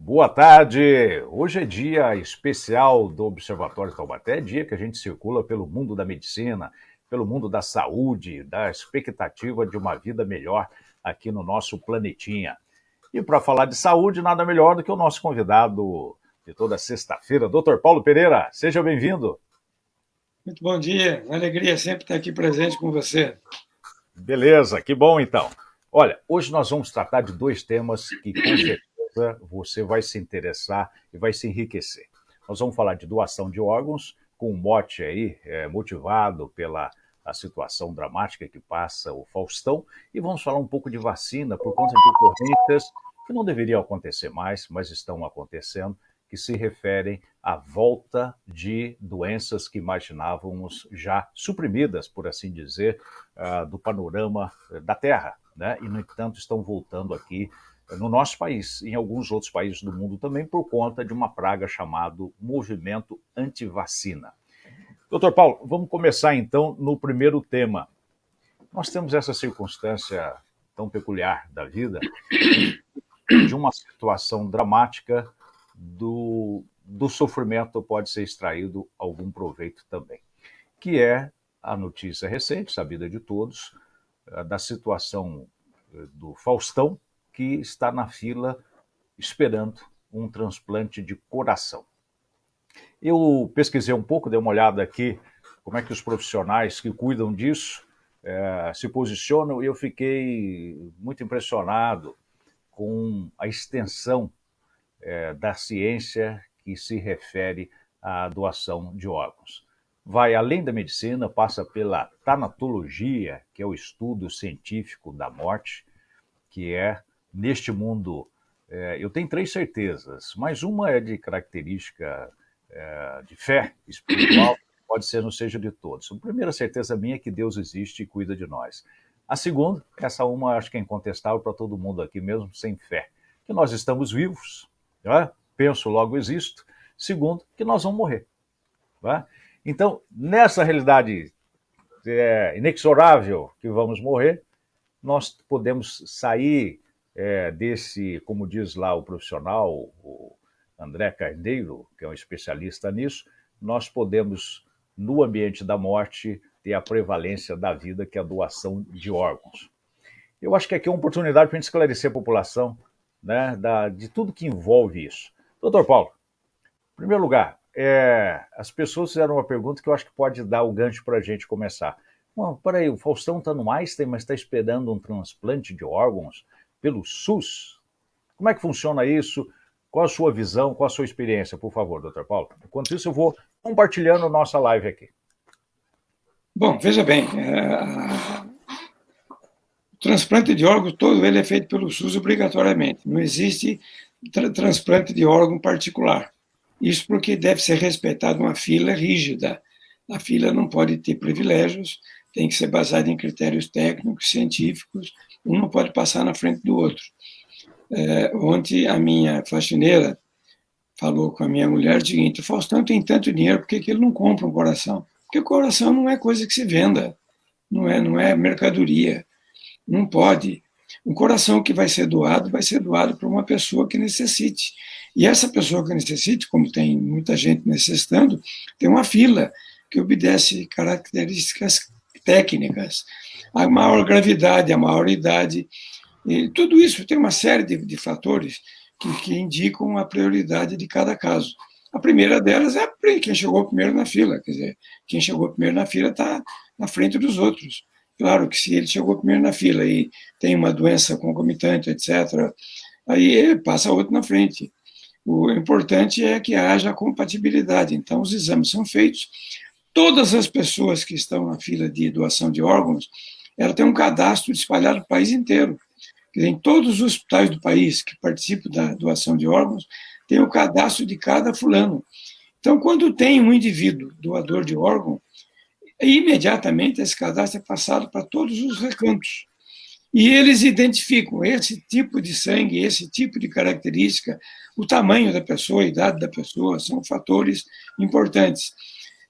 Boa tarde! Hoje é dia especial do Observatório Taubaté, é dia que a gente circula pelo mundo da medicina, pelo mundo da saúde, da expectativa de uma vida melhor aqui no nosso planetinha. E para falar de saúde, nada melhor do que o nosso convidado de toda sexta-feira, Dr. Paulo Pereira. Seja bem-vindo. Muito bom dia, uma alegria sempre estar aqui presente com você. Beleza, que bom então. Olha, hoje nós vamos tratar de dois temas que com certeza você vai se interessar e vai se enriquecer. Nós vamos falar de doação de órgãos, com um mote aí, motivado pela a situação dramática que passa o Faustão, e vamos falar um pouco de vacina por conta de ocorrências que não deveriam acontecer mais, mas estão acontecendo, que se referem à volta de doenças que imaginávamos já suprimidas, por assim dizer, do panorama da Terra, né? E, no entanto, estão voltando aqui no nosso país, em alguns outros países do mundo também, por conta de uma praga chamado movimento anti-vacina. Doutor Paulo, vamos começar então no primeiro tema. Nós temos essa circunstância tão peculiar da vida, de uma situação dramática do sofrimento pode ser extraído algum proveito também, que é a notícia recente, sabida de todos, da situação do Faustão, que está na fila esperando um transplante de coração. Eu pesquisei um pouco, dei uma olhada aqui como é que os profissionais que cuidam disso se posicionam, e eu fiquei muito impressionado com a extensão da ciência que se refere à doação de órgãos. Vai além da medicina, passa pela tanatologia, que é o estudo científico da morte, que é, neste mundo, eu tenho três certezas, mas uma é de característica de fé espiritual, pode ser não seja de todos. A primeira certeza minha é que Deus existe e cuida de nós. A segunda, essa uma acho que é incontestável para todo mundo aqui, mesmo sem fé, que nós estamos vivos, né? Penso, logo existo. Segundo, que nós vamos morrer. Né? Então, nessa realidade inexorável que vamos morrer, nós podemos sair desse, como diz lá o profissional, o André Carneiro, que é um especialista nisso, nós podemos, no ambiente da morte, ter a prevalência da vida, que é a doação de órgãos. Eu acho que aqui é uma oportunidade para a gente esclarecer a população, né, de tudo que envolve isso. Doutor Paulo, em primeiro lugar, as pessoas fizeram uma pergunta que eu acho que pode dar o gancho para a gente começar. Bom, peraí, o Faustão está no Einstein, mas está esperando um transplante de órgãos pelo SUS? Como é que funciona isso? Qual a sua visão, qual a sua experiência, por favor, doutor Paulo? Enquanto isso, eu vou compartilhando nossa live aqui. Bom, veja bem, o transplante de órgãos todo ele é feito pelo SUS obrigatoriamente. Não existe transplante de órgão particular. Isso porque deve ser respeitada uma fila rígida. A fila não pode ter privilégios, tem que ser baseada em critérios técnicos, científicos, um não pode passar na frente do outro. Ontem a minha faxineira falou com a minha mulher o seguinte: o Faustão tem tanto dinheiro, por que ele não compra um coração? Porque o coração não é coisa que se venda, não é mercadoria, não pode. Um coração que vai ser doado para uma pessoa que necessite. E essa pessoa que necessite, como tem muita gente necessitando, tem uma fila que obedece características técnicas. A maior gravidade, a maior idade, e tudo isso tem uma série de fatores que indicam a prioridade de cada caso. A primeira delas é quem chegou primeiro na fila, quer dizer, quem chegou primeiro na fila está na frente dos outros. Claro que se ele chegou primeiro na fila e tem uma doença concomitante, etc., aí passa outro na frente. O importante é que haja compatibilidade. Então, os exames são feitos. Todas as pessoas que estão na fila de doação de órgãos, ela tem um cadastro espalhado no país inteiro. Em todos os hospitais do país que participam da doação de órgãos, tem o cadastro de cada fulano. Então, quando tem um indivíduo doador de órgão, imediatamente esse cadastro é passado para todos os recantos. E eles identificam esse tipo de sangue, esse tipo de característica, o tamanho da pessoa, a idade da pessoa, são fatores importantes.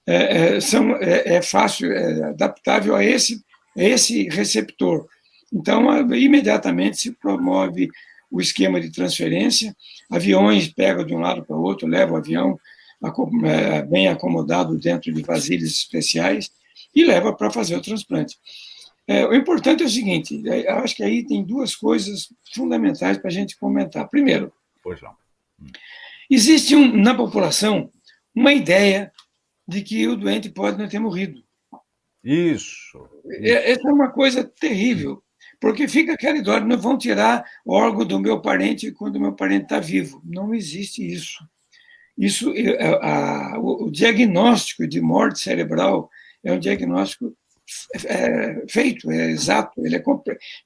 É fácil, é adaptável a esse receptor. Então, imediatamente se promove o esquema de transferência, aviões pegam de um lado para o outro, levam o avião bem acomodado dentro de vasilhas especiais e leva para fazer o transplante. O importante é o seguinte, eu acho que aí tem duas coisas fundamentais para a gente comentar. Primeiro, Pois não. existe na população uma ideia de que o doente pode não ter morrido. Isso. Essa é uma coisa terrível, porque fica aquela ideia, não vão tirar o órgão do meu parente quando o meu parente está vivo. Não existe isso. O diagnóstico de morte cerebral é um diagnóstico feito, é exato,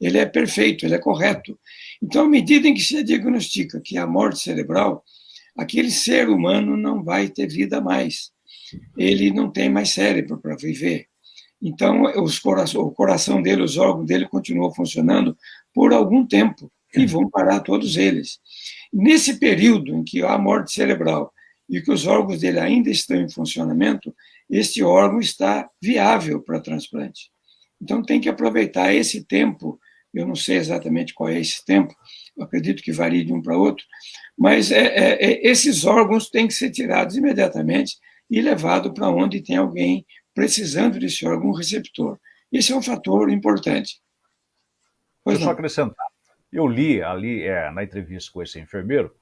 ele é perfeito, ele é correto. Então, à medida em que se diagnostica que a morte cerebral, aquele ser humano não vai ter vida mais. Ele não tem mais cérebro para viver. Então, o coração dele, os órgãos dele continuam funcionando por algum tempo e vão parar todos eles. Nesse período em que há morte cerebral e que os órgãos dele ainda estão em funcionamento, este órgão está viável para transplante. Então, tem que aproveitar esse tempo. Eu não sei exatamente qual é esse tempo, eu acredito que varie de um para outro, mas esses órgãos têm que ser tirados imediatamente e levados para onde tem alguém precisando desse órgão receptor. Esse é um fator importante. Deixa eu só acrescentar. Eu li ali na entrevista com esse enfermeiro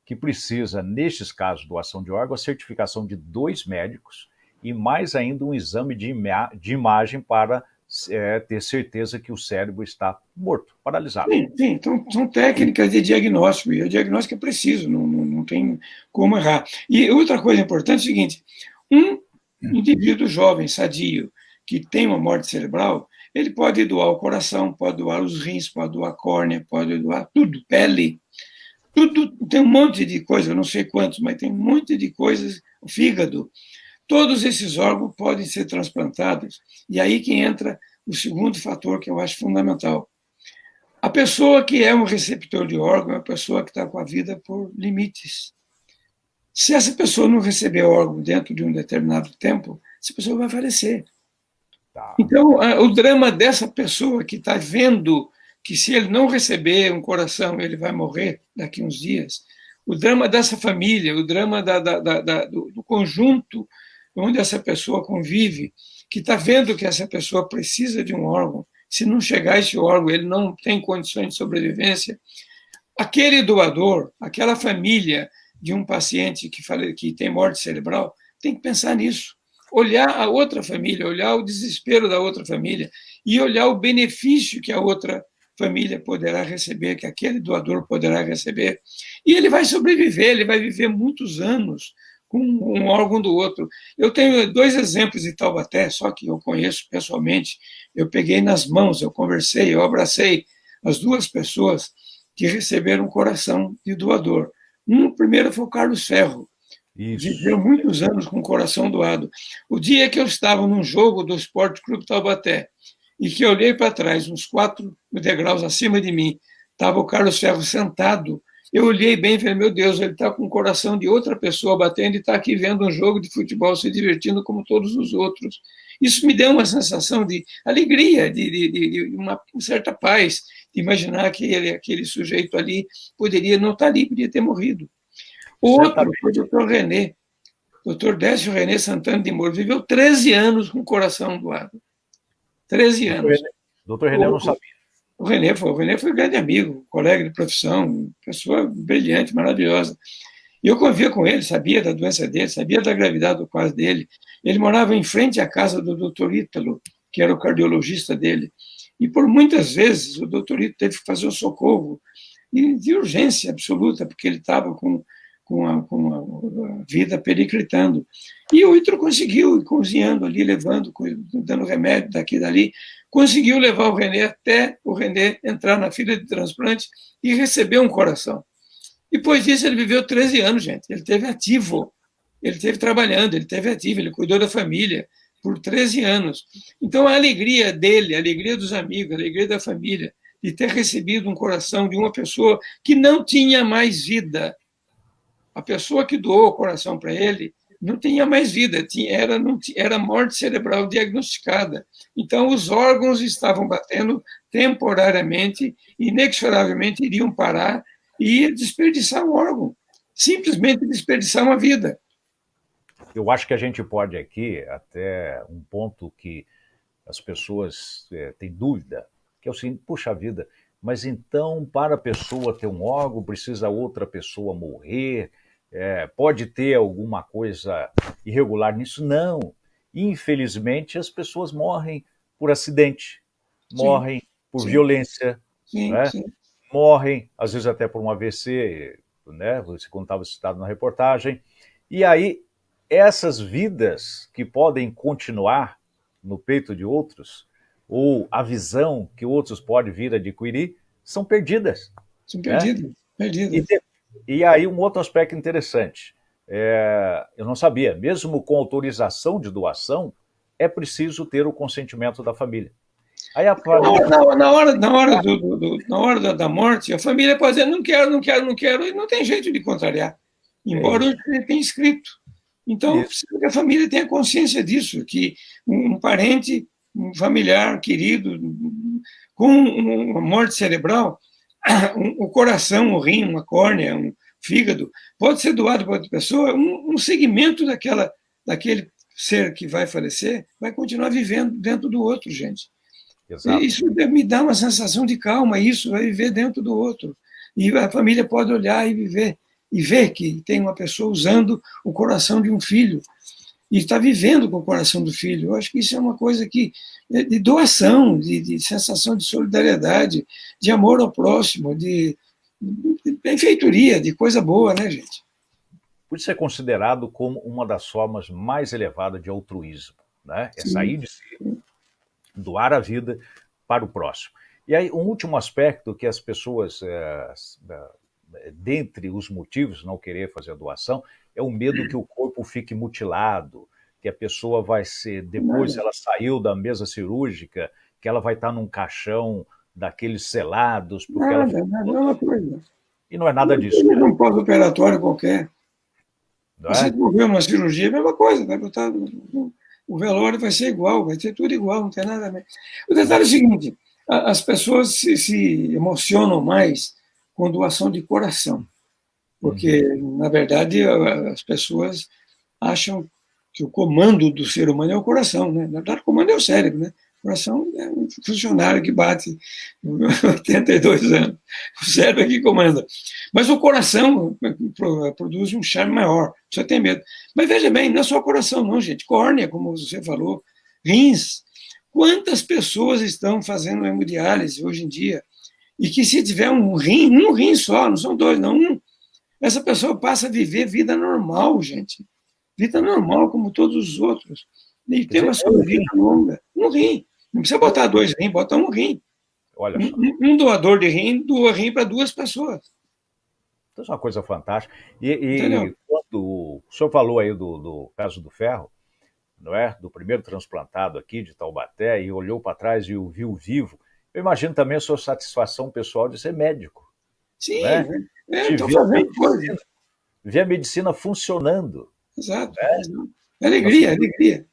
que precisa, nestes casos, doação de órgão, a certificação de 2 médicos e mais ainda um exame de imagem para ter certeza que o cérebro está morto, paralisado. Sim, então são técnicas de diagnóstico, e o diagnóstico é preciso, não tem como errar. E outra coisa importante é o seguinte, um indivíduo jovem, sadio, que tem uma morte cerebral, ele pode doar o coração, pode doar os rins, pode doar a córnea, pode doar tudo, pele, tudo, tem um monte de coisas, eu não sei quantos, mas tem um monte de coisas, o fígado. Todos esses órgãos podem ser transplantados, e aí que entra o segundo fator que eu acho fundamental. A pessoa que é um receptor de órgão é uma pessoa que está com a vida por limites. Se essa pessoa não receber órgão dentro de um determinado tempo, essa pessoa vai falecer. Então, o drama dessa pessoa que está vendo que se ele não receber um coração, ele vai morrer daqui a uns dias, o drama dessa família, o drama do conjunto onde essa pessoa convive, que está vendo que essa pessoa precisa de um órgão, se não chegar esse órgão, ele não tem condições de sobrevivência, aquele doador, aquela família de um paciente que tem morte cerebral, tem que pensar nisso. Olhar a outra família, olhar o desespero da outra família e olhar o benefício que a outra família poderá receber, que aquele doador poderá receber. E ele vai sobreviver, ele vai viver muitos anos com um órgão do outro. Eu tenho 2 exemplos de Taubaté, só que eu conheço pessoalmente. Eu peguei nas mãos, eu conversei, eu abracei as 2 pessoas que receberam um coração de doador. O primeiro foi o Carlos Ferro, viveu muitos anos com o coração doado. O dia que eu estava num jogo do Esporte Clube Taubaté e que eu olhei para trás, uns 4 degraus acima de mim, estava o Carlos Ferro sentado, eu olhei bem e falei, meu Deus, ele está com o coração de outra pessoa batendo e está aqui vendo um jogo de futebol, se divertindo como todos os outros. Isso me deu uma sensação de alegria, de uma certa paz, de imaginar que aquele sujeito ali poderia não estar ali, podia ter morrido. O outro foi o doutor René, doutor Décio René Santana de Moura, viveu 13 anos com o coração doado. 13 anos. Doutor René, eu não sabia. O René foi um grande amigo, colega de profissão, pessoa brilhante, maravilhosa. E eu convivia com ele, sabia da doença dele, sabia da gravidade do quadro dele. Ele morava em frente à casa do doutor Ítalo, que era o cardiologista dele. E por muitas vezes o doutor Ítalo teve que fazer o socorro de urgência absoluta, porque ele estava com a vida periclitando. E o Ítalo conseguiu, cozinhando ali, levando, dando remédio daqui e dali, conseguiu levar o René até o René entrar na fila de transplante e receber um coração. Depois disso, ele viveu 13 anos, gente. Ele esteve ativo, ele esteve trabalhando, ele esteve ativo, ele cuidou da família por 13 anos. Então, a alegria dele, a alegria dos amigos, a alegria da família, de ter recebido um coração de uma pessoa que não tinha mais vida. A pessoa que doou o coração para ele não tinha mais vida, era morte cerebral diagnosticada. Então, os órgãos estavam batendo temporariamente, inexoravelmente iriam parar, e ia desperdiçar um órgão, simplesmente desperdiçar uma vida. Eu acho que a gente pode aqui, até um ponto que as pessoas têm dúvida, que é o seguinte: puxa vida, mas então para a pessoa ter um órgão precisa outra pessoa morrer? Pode ter alguma coisa irregular nisso? Não. Infelizmente as pessoas morrem por acidente, Sim, morrem por sim, violência, sim, né? sim. Morrem às vezes até por um AVC, né? Você como estava citado na reportagem. E aí essas vidas que podem continuar no peito de outros, ou a visão que outros podem vir a adquirir, são perdidas, São né? perdidas, E, perdidas. e aí um outro aspecto interessante, eu não sabia, mesmo com autorização de doação, é preciso ter o consentimento da família. Aí a família precisa... Na hora da morte, a família pode dizer não quero, não quero, não quero, e não tem jeito de contrariar, É embora isso, ele tenha escrito. Então, isso. precisa que a família tenha consciência disso, que um parente, um familiar querido, com uma morte cerebral, o coração, o rim, uma córnea, um fígado, pode ser doado para outra pessoa, um segmento daquele ser que vai falecer vai continuar vivendo dentro do outro, gente. Exato. Isso me dá uma sensação de calma, isso vai viver dentro do outro. E a família pode olhar e viver, e ver que tem uma pessoa usando o coração de um filho, e está vivendo com o coração do filho. Eu acho que isso é uma coisa que, de doação, de sensação de solidariedade, de amor ao próximo, de benfeitoria, de coisa boa, né, gente? Por isso é considerado como uma das formas mais elevadas de altruísmo, né? É Sim, sair de si, doar a vida para o próximo. E aí, um último aspecto que as pessoas, dentre os motivos de não querer fazer a doação, é o medo que o corpo fique mutilado, que a pessoa vai ser, depois nada, ela saiu da mesa cirúrgica, que ela vai estar num caixão daqueles selados, porque ela nada, ficou... nada, é uma coisa. E não é nada disso, né? Um pós-operatório qualquer. Não Você é? morreu uma cirurgia, é a mesma coisa, vai botar. O velório vai ser igual, vai ter tudo igual, não tem nada a ver. O detalhe é o seguinte: as pessoas se emocionam mais com doação de coração, porque, Uhum. na verdade, as pessoas acham que o comando do ser humano é o coração, né? Na verdade, o comando é o cérebro, né? O coração é um funcionário que bate 82 anos. O cérebro é que comanda. Mas o coração produz um charme maior. Você tem medo. Mas veja bem, não é só o coração, não, gente. Córnea, como você falou, rins. Quantas pessoas estão fazendo hemodiálise hoje em dia? E que se tiver um rim só, não são dois, não, essa pessoa passa a viver vida normal, gente. Vida normal, como todos os outros. E Quer tem uma dizer, um vida rim, longa. Um rim. Não precisa botar dois rins, bota um rim. olha só. Um doador de rim doa rim para duas pessoas. Então, isso é uma coisa fantástica. Entendeu? E quando o senhor falou aí do caso do ferro, não é? Do primeiro transplantado aqui de Taubaté, e olhou para trás e o viu vivo, eu imagino também a sua satisfação pessoal de ser médico, Sim, né? De estou fazendo coisa. ver a medicina funcionando, Exato. né? Na Alegria, sua, alegria.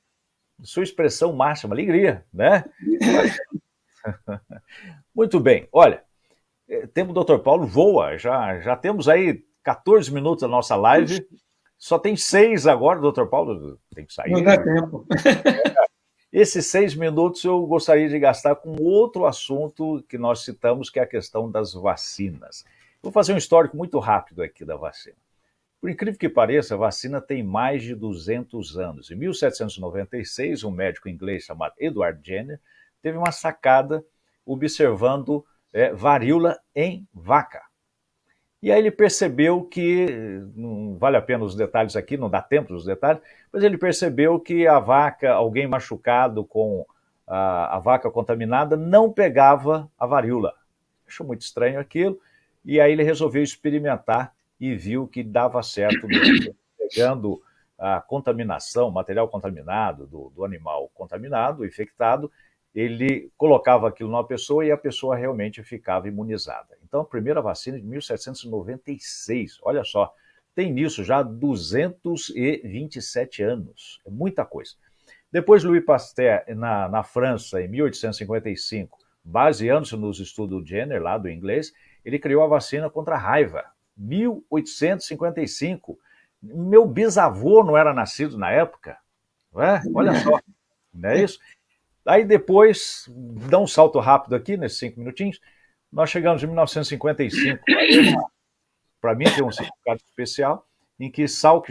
sua expressão máxima, alegria, né? Imagina. Muito bem, olha, tempo do Dr. Paulo voa, já temos aí 14 minutos da nossa live, só tem 6 agora, Dr. Paulo tem que Não dá sair. tempo. Esses 6 minutos eu gostaria de gastar com outro assunto que nós citamos, que é a questão das vacinas. Vou fazer um histórico muito rápido aqui da vacina. Por incrível que pareça, a vacina tem mais de 200 anos. Em 1796, um médico inglês chamado Edward Jenner teve uma sacada observando varíola em vaca. E aí ele percebeu que, não vale a pena os detalhes aqui, não dá tempo dos detalhes, mas ele percebeu que a vaca, alguém machucado com a vaca contaminada, não pegava a varíola. Achou muito estranho aquilo, e aí ele resolveu experimentar e viu que dava certo mesmo, pegando a contaminação, material contaminado do animal contaminado, infectado, ele colocava aquilo numa pessoa e a pessoa realmente ficava imunizada. Então, a primeira vacina de 1796, olha só, tem nisso já 227 anos, é muita coisa. Depois, Louis Pasteur, na França, em 1855, baseando-se nos estudos Jenner, lá do inglês, Ele criou a vacina contra a raiva, 1855. Meu bisavô não era nascido na época, não é? Olha só, não é isso? Aí depois, dá um salto rápido aqui, nesses 5 minutinhos, nós chegamos em 1955. Para mim tem um significado especial, em que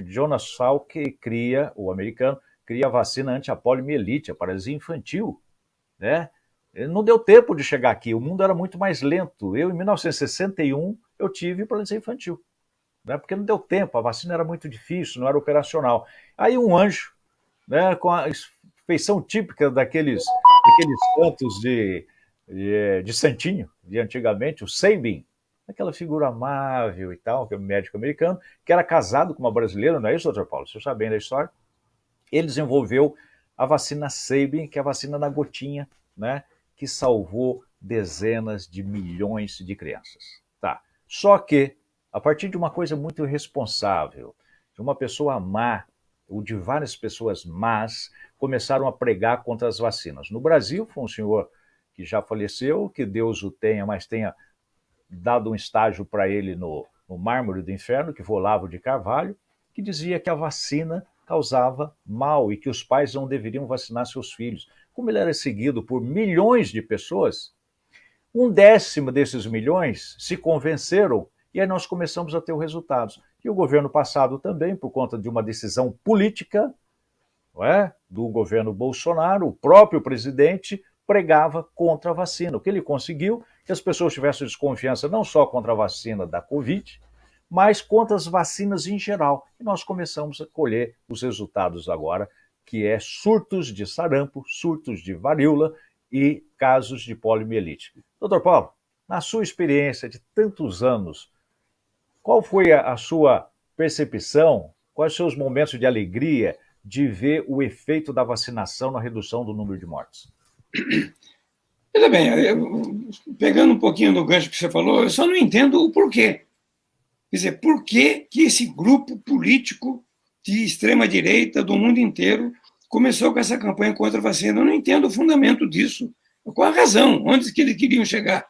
Jonas Salk cria, o americano, cria a vacina anti a poliomielite, a paralisia infantil, né? Não deu tempo de chegar aqui, o mundo era muito mais lento. Eu, em 1961, eu tive paralisia infantil, né? Porque não deu tempo, a vacina era muito difícil, não era operacional. Aí um anjo, né, com a feição típica daqueles santos de santinho, de antigamente, o Sabin, aquela figura amável e tal, que é um médico americano, que era casado com uma brasileira, não é isso, doutor Paulo? Você sabe bem da história? Ele desenvolveu a vacina Sabin, que é a vacina na gotinha, né, que salvou dezenas de milhões de crianças. Tá. Só que, a partir de uma coisa muito irresponsável, de uma pessoa má, ou de várias pessoas más, começaram a pregar contra as vacinas. No Brasil, foi um senhor que já faleceu, que Deus o tenha, mas tenha dado um estágio para ele no mármore do inferno, que foi Olavo de Carvalho, que dizia que a vacina causava mal e que os pais não deveriam vacinar seus filhos. Como ele era seguido por milhões de pessoas, 1/10 desses milhões se convenceram e aí nós começamos a ter os resultados. E o governo passado também, por conta de uma decisão política, não é, do governo Bolsonaro, o próprio presidente pregava contra a vacina. O que ele conseguiu que as pessoas tivessem desconfiança não só contra a vacina da Covid, mas contra as vacinas em geral. E nós começamos a colher os resultados agora, que é surtos de sarampo, surtos de varíola e casos de poliomielite. Doutor Paulo, na sua experiência de tantos anos, qual foi a sua percepção, quais os seus momentos de alegria de ver o efeito da vacinação na redução do número de mortes? Veja bem, pegando um pouquinho do gancho que você falou, eu só não entendo o porquê. Quer dizer, por que esse grupo político de extrema-direita do mundo inteiro começou com essa campanha contra a vacina? Eu não entendo o fundamento disso. Qual a razão? Onde que eles queriam chegar?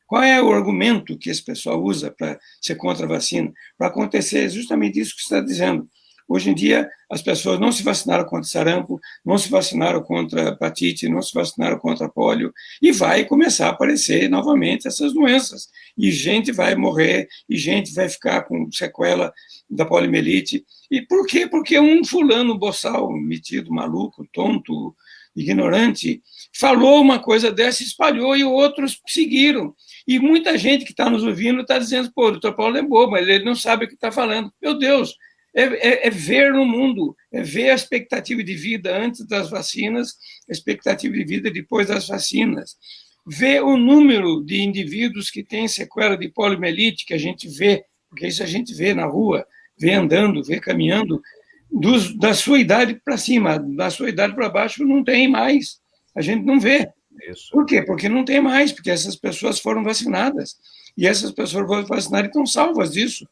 Qual é o argumento que esse pessoal usa para ser contra a vacina? Para acontecer justamente isso que você está dizendo. Hoje em dia, as pessoas não se vacinaram contra sarampo, não se vacinaram contra hepatite, não se vacinaram contra polio, e vai começar a aparecer novamente essas doenças. E gente vai morrer, e gente vai ficar com sequela da poliomielite. E por quê? Porque um fulano boçal, metido, maluco, tonto, ignorante, falou uma coisa dessa, espalhou, e outros seguiram. E muita gente que está nos ouvindo está dizendo, pô, o doutor Paulo é bobo, mas ele não sabe o que está falando. Meu Deus! É ver no mundo, é ver a expectativa de vida antes das vacinas, a expectativa de vida depois das vacinas. Ver o número de indivíduos que têm sequela de poliomielite, que a gente vê, porque isso a gente vê na rua, vê andando, vê caminhando, da sua idade para cima, da sua idade para baixo não tem mais, a gente não vê. Isso. Por quê? Porque não tem mais, porque essas pessoas foram vacinadas, e essas pessoas foram vacinadas e estão salvas disso.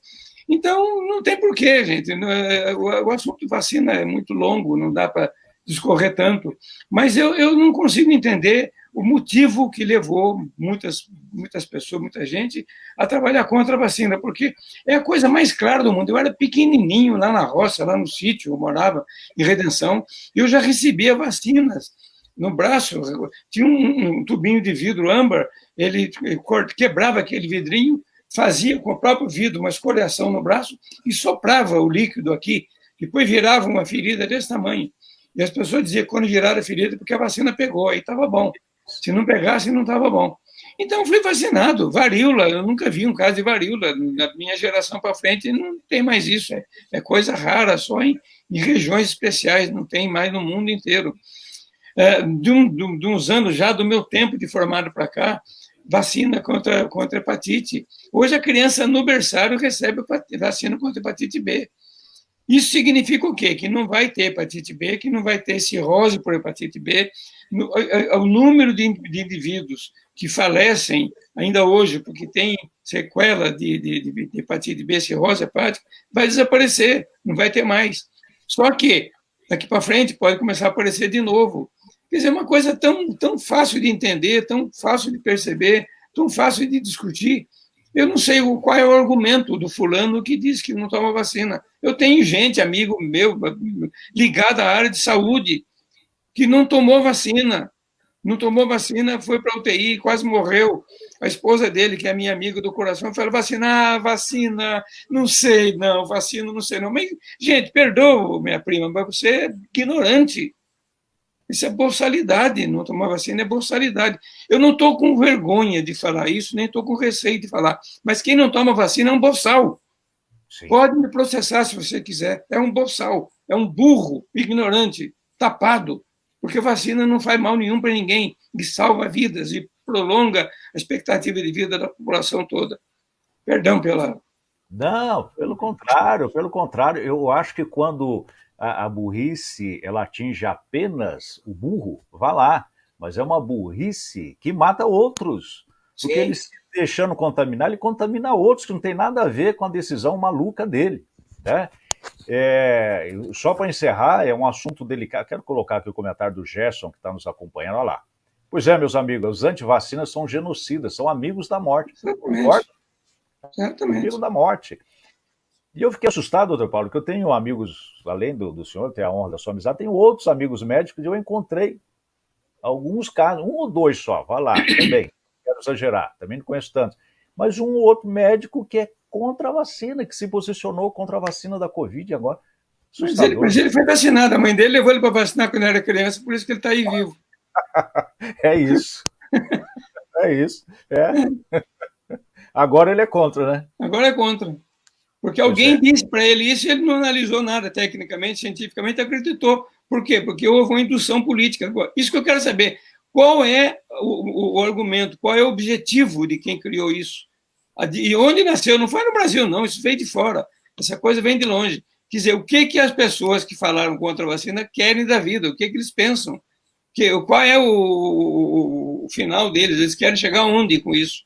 Então, não tem porquê, gente. O assunto de vacina é muito longo, não dá para discorrer tanto. Mas eu não consigo entender o motivo que levou muitas pessoas, muita gente, a trabalhar contra a vacina, porque é a coisa mais clara do mundo. Eu era pequenininho lá na roça, lá no sítio, eu morava em Redenção, e eu já recebia vacinas no braço. Tinha um tubinho de vidro âmbar, ele quebrava aquele vidrinho, fazia com o próprio vidro uma escoriação no braço e soprava o líquido aqui, depois virava uma ferida desse tamanho. E as pessoas diziam que quando viraram a ferida, porque a vacina pegou, aí estava bom. Se não pegasse, não estava bom. Então, fui vacinado. Varíola, eu nunca vi um caso de varíola. Na minha geração para frente, não tem mais isso. É coisa rara, só em regiões especiais, não tem mais no mundo inteiro. De uns anos já, do meu tempo de formado para cá, vacina contra hepatite. Hoje a criança no berçário recebe vacina contra hepatite B. Isso significa o quê? Que não vai ter hepatite B, que não vai ter cirrose por hepatite B. O número de indivíduos que falecem ainda hoje porque tem sequela de hepatite B, cirrose hepática, vai desaparecer, não vai ter mais. Só que daqui para frente pode começar a aparecer de novo. Quer dizer, uma coisa tão fácil de entender, tão fácil de perceber, tão fácil de discutir. Eu não sei qual é o argumento do fulano que diz que não toma vacina. Eu tenho gente, amigo meu, ligado à área de saúde, que não tomou vacina. Não tomou vacina, foi para a UTI, quase morreu. A esposa dele, que é minha amiga do coração, falou: vacina, não sei, não, vacina, não sei, não. Mas, gente, perdoa, minha prima, mas você é ignorante. Isso é boçalidade, não tomar vacina é boçalidade. Eu não estou com vergonha de falar isso, nem estou com receio de falar. Mas quem não toma vacina é um boçal. Sim. Pode me processar se você quiser. É um boçal, é um burro, ignorante, tapado. Porque vacina não faz mal nenhum para ninguém, e salva vidas e prolonga a expectativa de vida da população toda. Perdão pela... Não, pelo contrário. Eu acho que quando a burrice ela atinge apenas o burro, vá lá, mas é uma burrice que mata outros. Sim. Porque ele se deixando contaminar, ele contamina outros, que não tem nada a ver com a decisão maluca dele, né? Só para encerrar, é um assunto delicado. Quero colocar aqui o comentário do Gerson, que está nos acompanhando. Olha lá. Pois é, meus amigos, os antivacinas são genocidas, são amigos da morte. Exatamente. Exatamente. Amigo da morte. E eu fiquei assustado, doutor Paulo, que eu tenho amigos, além do senhor, tenho a honra da sua amizade, tenho outros amigos médicos e eu encontrei alguns casos, um ou dois só, vai lá, também, quero exagerar, também não conheço tantos, mas um ou outro médico que é contra a vacina, que se posicionou contra a vacina da Covid agora. Mas ele foi vacinado, a mãe dele levou ele para vacinar quando era criança, por isso que ele está aí vivo. É isso. É isso. Agora ele é contra, né? Agora é contra. Porque alguém disse para ele isso e ele não analisou nada tecnicamente, cientificamente, acreditou. Por quê? Porque houve uma indução política. Isso que eu quero saber. Qual é o argumento, qual é o objetivo de quem criou isso? E onde nasceu? Não foi no Brasil, não. Isso veio de fora. Essa coisa vem de longe. Quer dizer, o que as pessoas que falaram contra a vacina querem da vida? O que eles pensam? Qual é o final deles? Eles querem chegar aonde com isso?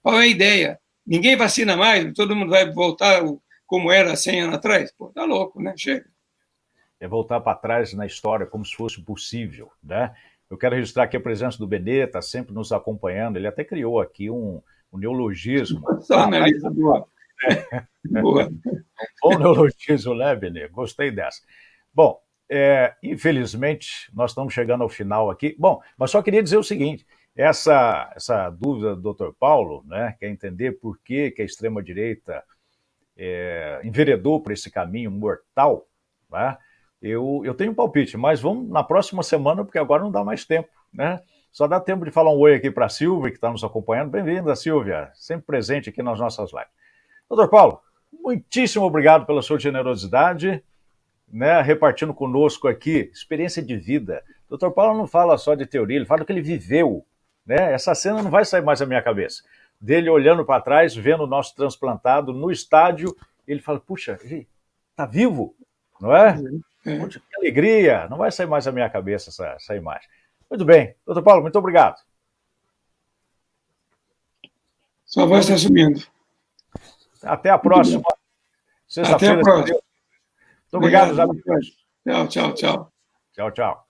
Qual é a ideia? Ninguém vacina mais? Todo mundo vai voltar como era 100 anos atrás? Pô, tá louco, né? Chega. É voltar para trás na história como se fosse possível, né? Eu quero registrar aqui a presença do Benê, está sempre nos acompanhando. Ele até criou aqui um neologismo. Boa. Boa. Um bom neologismo, né, Benê? Gostei dessa. Bom, infelizmente, nós estamos chegando ao final aqui. Bom, mas só queria dizer o seguinte, essa dúvida do Dr. Paulo, né, quer entender por que a extrema-direita enveredou por esse caminho mortal, né? Eu tenho um palpite, mas vamos na próxima semana, porque agora não dá mais tempo, né? Só dá tempo de falar um oi aqui para a Silvia, que está nos acompanhando. Bem-vinda, Silvia, sempre presente aqui nas nossas lives. Doutor Paulo, muitíssimo obrigado pela sua generosidade, né, repartindo conosco aqui experiência de vida. Doutor Paulo não fala só de teoria, ele fala do que ele viveu, né? Essa cena não vai sair mais da minha cabeça. Dele olhando para trás, vendo o nosso transplantado no estádio, ele fala, puxa, ele está vivo, não é? Puxa, que alegria, não vai sair mais da minha cabeça essa imagem. Muito bem, doutor Paulo, muito obrigado. Sua voz está subindo. Até a próxima. Até a próxima. Muito obrigado, amigos. Tchau. Tchau, tchau.